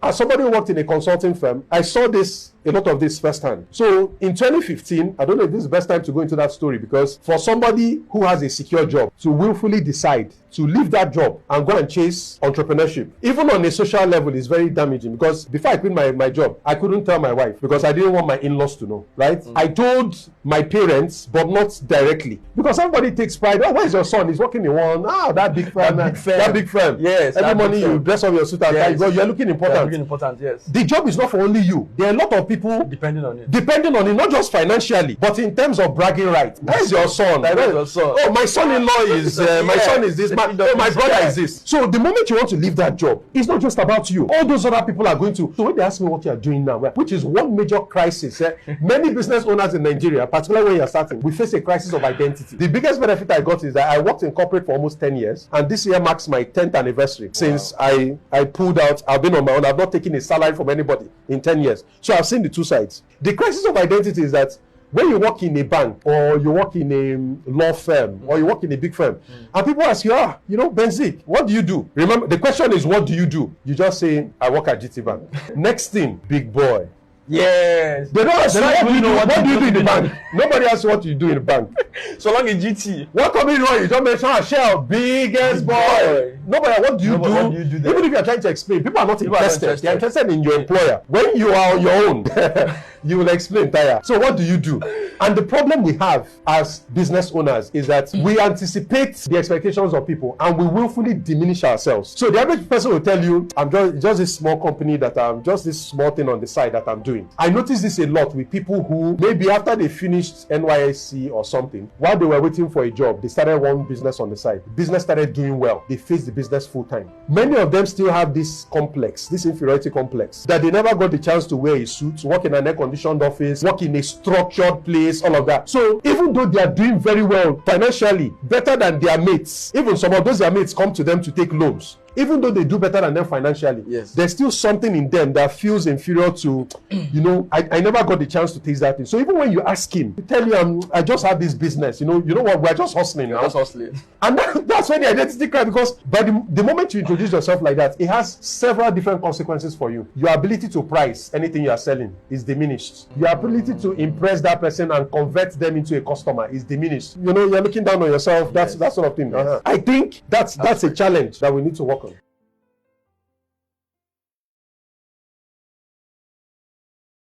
as somebody who worked in a consulting firm, I saw a lot of this firsthand. So in 2015, I don't know if this is the best time to go into that story, because for somebody who has a secure job to willfully decide to leave that job and go and chase entrepreneurship, even on a social level, is very damaging. Because before I quit my job, I couldn't tell my wife because I didn't want my in-laws to know, right? I told my parents, but not directly, because everybody takes pride. Oh, where's your son? He's working in one. That big firm. That big firm. Yes. Every morning you dress up your suit and tie. You're looking important. You're looking important, yes. The job is not for only you. There are a lot of people depending on it, not just financially, but in terms of bragging rights. Where's your son? Oh, my son-in-law is my son is this. My brother is this. So the moment you want to leave that job, it's not just about you. All those other people are going to. So when they ask me what you are doing now, which is one major crisis, many business owners in Nigeria, particularly when you're starting, we face a crisis of identity. The biggest benefit I got is that I worked in corporate for almost 10 years, and this year marks my 10th anniversary. Since I pulled out. I've been on my own. I've not taken a salary from anybody in 10 years. So I've seen the two sides. The crisis of identity is that when you work in a bank, or you work in a law firm, or you work in a big firm, and people ask you, Benzik, what do you do? Remember, the question is, what do you do? You just say, I work at GT Bank. Next thing, big boy. Yes. They don't ask you, what do you do in the bank? Nobody asks you what you do in the bank. So long in GT. What company you run? You don't mention Shell, biggest boy. Nobody, what do you do? Even if you are trying to explain, people are not interested. They are interested in your employer. When you are on your own, you will explain, Taya. So what do you do? And the problem we have as business owners is that we anticipate the expectations of people and we willfully diminish ourselves. So the average person will tell you, I'm just this small company that I'm just this small thing on the side that I'm doing. I notice this a lot with people who maybe after they finished NYSC or something, while they were waiting for a job, they started one business on the side. The business started doing well. They faced the business full time. Many of them still have this complex, this inferiority complex, that they never got the chance to wear a suit, work in an air-conditioned office, work in a structured place, all of that. So even though they are doing very well financially, better than their mates, even some of those their mates come to them to take loans. Even though they do better than them financially, there's still something in them that feels inferior to, I never got the chance to taste that thing. So even when you ask him, he tell you, I just have this business, you know what, we're just hustling now. Just hustling. And that's when the identity cry, because by the moment you introduce yourself like that, it has several different consequences for you. Your ability to price anything you are selling is diminished. Your ability to impress that person and convert them into a customer is diminished. You're looking down on yourself, that sort of thing. I think that's a challenge that we need to work